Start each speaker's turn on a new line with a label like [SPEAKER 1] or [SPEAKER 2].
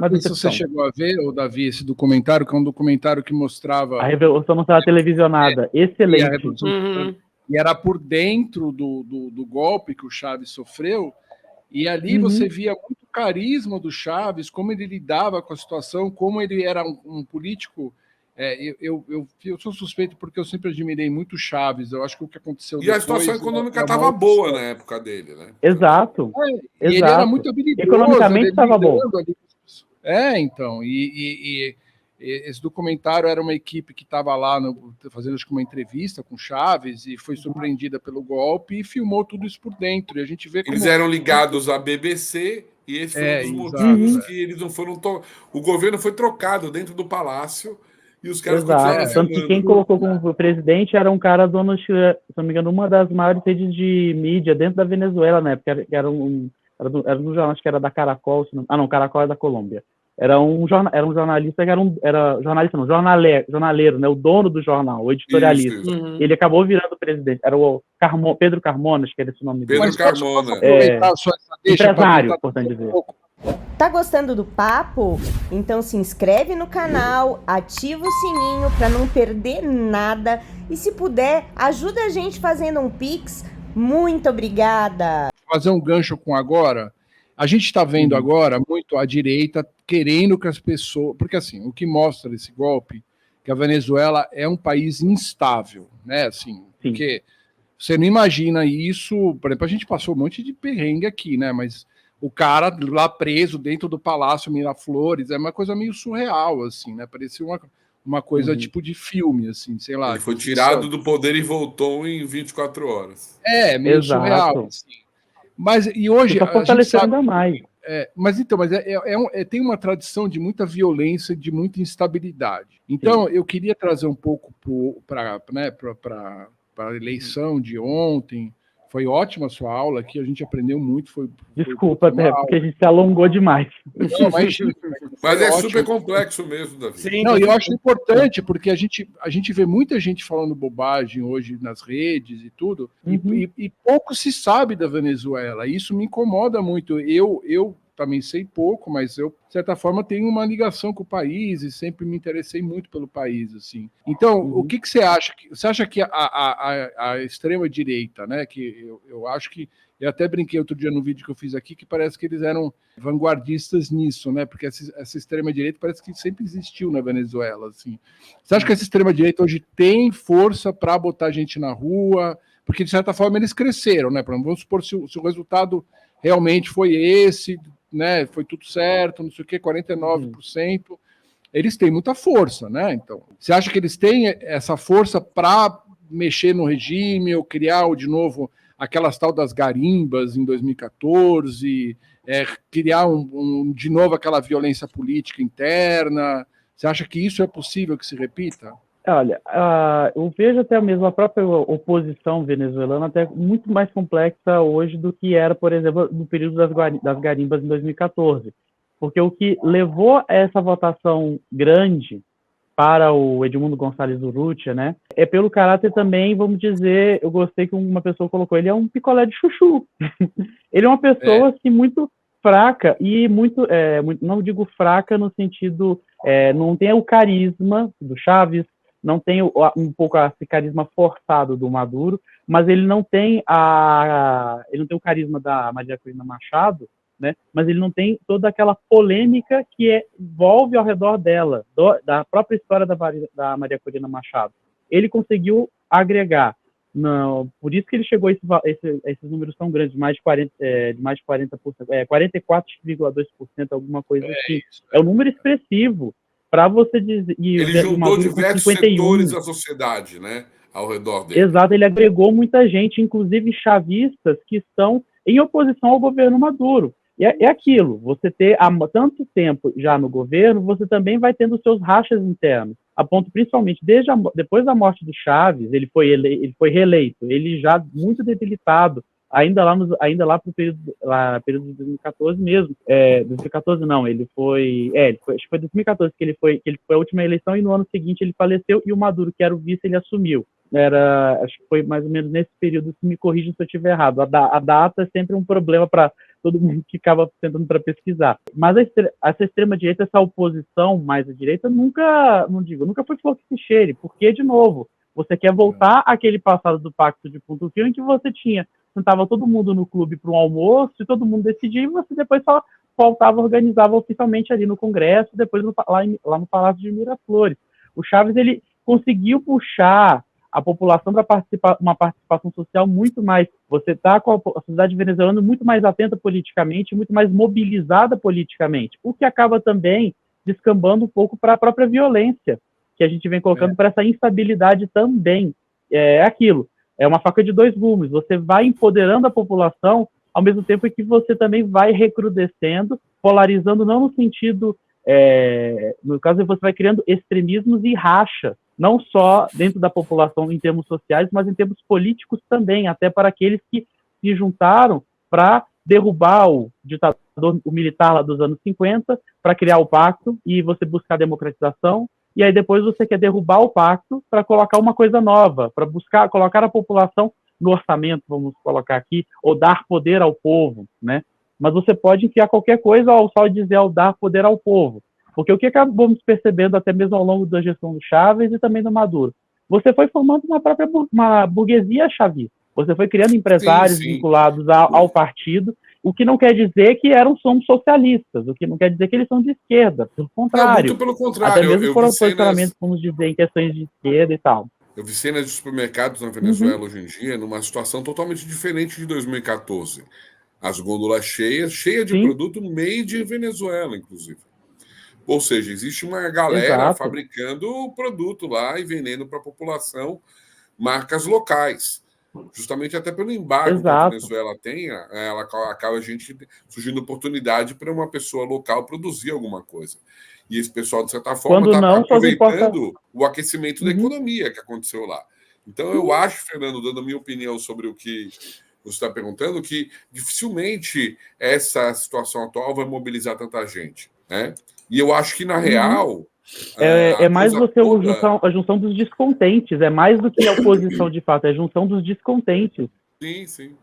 [SPEAKER 1] Uma
[SPEAKER 2] Não sei se você
[SPEAKER 1] decepção.
[SPEAKER 2] chegou a ver, ô, Davi, esse documentário, que é um documentário que mostrava...
[SPEAKER 1] A Revolução não estava televisionada.
[SPEAKER 2] E a
[SPEAKER 1] Excelente.
[SPEAKER 2] Revolução e era por dentro do golpe que o Chaves sofreu, e ali você via muito carisma do Chaves, como ele lidava com a situação, como ele era um político... eu sou suspeito porque eu sempre admirei muito o Chaves. Eu acho que o que aconteceu
[SPEAKER 3] E
[SPEAKER 2] depois...
[SPEAKER 3] a situação econômica
[SPEAKER 2] uma
[SPEAKER 3] estava
[SPEAKER 2] outra
[SPEAKER 3] boa
[SPEAKER 2] história.
[SPEAKER 3] na época dele, né?
[SPEAKER 1] Exato.
[SPEAKER 2] E ele era muito habilidoso.
[SPEAKER 1] Economicamente estava bom.
[SPEAKER 2] Então. E esse documentário era uma equipe que estava lá fazendo, acho que, uma entrevista com Chaves e foi surpreendida pelo golpe e filmou tudo isso por dentro. E a gente vê como...
[SPEAKER 3] Eles eram ligados à BBC e esse foi um dos motivos que eles não foram... O governo foi trocado dentro do palácio e os caras continuaram filmando.
[SPEAKER 1] Tanto que quem colocou como presidente era um cara dono, se não me engano, uma das maiores redes de mídia dentro da Venezuela, né? Porque era um jornal, acho que era da Caracol. Caracol é da Colômbia. Era um jornalista que jornaleiro, né? O dono do jornal, o editorialista.
[SPEAKER 3] Isso.
[SPEAKER 1] Ele acabou virando presidente. Era o Pedro Carmona, acho que era esse o nome dele.
[SPEAKER 3] Pedro Carmona.
[SPEAKER 1] Empresário, importante dizer.
[SPEAKER 4] Tá gostando do papo? Então se inscreve no canal, ativa o sininho para não perder nada e, se puder, ajuda a gente fazendo um Pix. Muito obrigada!
[SPEAKER 2] Fazer um gancho com agora. A gente está vendo agora muito a direita querendo que as pessoas... Porque, assim, o que mostra esse golpe, que a Venezuela é um país instável, né? Assim, porque você não imagina isso... Por exemplo, a gente passou um monte de perrengue aqui, né? Mas o cara lá preso dentro do Palácio Miraflores é uma coisa meio surreal, assim, né? Parecia uma coisa tipo de filme, assim, sei lá.
[SPEAKER 3] Ele foi tirado do poder e voltou em 24 horas.
[SPEAKER 2] Meio surreal, assim. Mas e hoje
[SPEAKER 1] a gente sabe ainda mais.
[SPEAKER 2] Tem uma tradição de muita violência, de muita instabilidade. Então, eu queria trazer um pouco para a eleição de ontem. Foi ótima a sua aula aqui, a gente aprendeu muito.
[SPEAKER 1] Desculpa, porque a gente se alongou demais.
[SPEAKER 2] Não,
[SPEAKER 3] mas é super complexo mesmo, Davi.
[SPEAKER 2] Sim, eu acho importante, porque a gente vê muita gente falando bobagem hoje nas redes e tudo, e pouco se sabe da Venezuela. Isso me incomoda muito. Eu também sei pouco, mas eu, de certa forma, tenho uma ligação com o país e sempre me interessei muito pelo país, assim. Então, o que você acha? Você acha que a extrema-direita, né, que eu acho que... Eu até brinquei outro dia no vídeo que eu fiz aqui, que parece que eles eram vanguardistas nisso, né? Porque essa extrema-direita parece que sempre existiu na Venezuela, assim. Você acha que essa extrema-direita hoje tem força para botar gente na rua? Porque, de certa forma, eles cresceram, né? Vamos supor se o resultado realmente foi esse, né? Foi tudo certo, não sei o quê, 49%. Eles têm muita força, né? Então, você acha que eles têm essa força para mexer no regime ou criar de novo aquelas tal das garimbas em 2014, criar de novo aquela violência política interna? Você acha que isso é possível que se repita?
[SPEAKER 1] Olha, eu vejo até mesmo a própria oposição venezuelana até muito mais complexa hoje do que era, por exemplo, no período das garimbas em 2014. Porque o que levou a essa votação grande para o Edmundo Gonçalves Urrutia, né, é pelo caráter também, vamos dizer, eu gostei que uma pessoa colocou, ele é um picolé de chuchu. Ele é uma pessoa assim, muito fraca e muito, não digo fraca no sentido, não tem o carisma do Chaves, não tem um pouco esse carisma forçado do Maduro, mas ele não tem o carisma da Maria Corina Machado, né? Mas ele não tem toda aquela polêmica que envolve ao redor dela, da própria história da Maria Corina Machado. Ele conseguiu agregar, por isso que ele chegou a esses números tão grandes, mais de 40%, 44,2%, alguma coisa assim. É um número expressivo para você dizer.
[SPEAKER 3] Ele juntou diversos setores da sociedade, né, ao redor dele.
[SPEAKER 1] Exato, ele agregou muita gente, inclusive chavistas que estão em oposição ao governo Maduro. E é aquilo, você ter há tanto tempo já no governo, você também vai tendo seus rachas internos, a ponto principalmente depois da morte do Chaves, ele foi reeleito, ele já muito debilitado, ainda lá para o período de 2014 mesmo, 2014 não, acho que foi 2014 que ele foi a última eleição, e no ano seguinte ele faleceu, e o Maduro, que era o vice, ele assumiu. Acho que foi mais ou menos nesse período, se me corrija se eu estiver errado. A data é sempre um problema para todo mundo ficava tentando para pesquisar. Mas essa extrema-direita, essa oposição mais à direita, nunca foi flor que se cheire, porque, de novo, você quer voltar àquele passado do Pacto de Ponto Frio, em que você sentava todo mundo no clube para um almoço, e todo mundo decidia, e você depois só voltava, organizava oficialmente ali no Congresso, depois lá no Palácio de Miraflores. O Chávez, ele conseguiu puxar a população para uma participação social muito mais... Você está com a sociedade venezuelana muito mais atenta politicamente, muito mais mobilizada politicamente, o que acaba também descambando um pouco para a própria violência, que a gente vem colocando para essa instabilidade também. É aquilo, é uma faca de dois gumes. Você vai empoderando a população, ao mesmo tempo que você também vai recrudescendo, polarizando, não no sentido... no caso, você vai criando extremismos e racha, não só dentro da população em termos sociais, mas em termos políticos também, até para aqueles que se juntaram para derrubar o ditador, o militar lá dos anos 50, para criar o pacto e você buscar a democratização, e aí depois você quer derrubar o pacto para colocar uma coisa nova, para buscar colocar a população no orçamento, vamos colocar aqui, ou dar poder ao povo, né? Mas você pode enfiar qualquer coisa ao só dizer ao dar poder ao povo. Porque o que acabamos percebendo até mesmo ao longo da gestão do Chávez e também do Maduro? Você foi formando uma burguesia chavista. Você foi criando empresários vinculados ao partido, o que não quer dizer que são socialistas, o que não quer dizer que eles são de esquerda. Pelo contrário.
[SPEAKER 3] Muito pelo contrário.
[SPEAKER 1] Até mesmo foram posicionamentos, vamos dizer, em questões de esquerda e tal.
[SPEAKER 3] Eu vi cenas de supermercados na Venezuela hoje em dia numa situação totalmente diferente de 2014. As gôndolas cheias de produto made in Venezuela, inclusive. Ou seja, existe uma galera fabricando o produto lá e vendendo para a população marcas locais. Justamente até pelo embargo que a Venezuela tem, ela acaba surgindo oportunidade para uma pessoa local produzir alguma coisa. E esse pessoal, de certa forma, está aproveitando o aquecimento da economia que aconteceu lá. Então, eu acho, Fernando, dando a minha opinião sobre o que você está perguntando, que dificilmente essa situação atual vai mobilizar tanta gente, né? E eu acho que, na real...
[SPEAKER 1] É mais a junção dos descontentes, é mais do que a oposição de fato, é a junção dos descontentes.
[SPEAKER 3] Sim.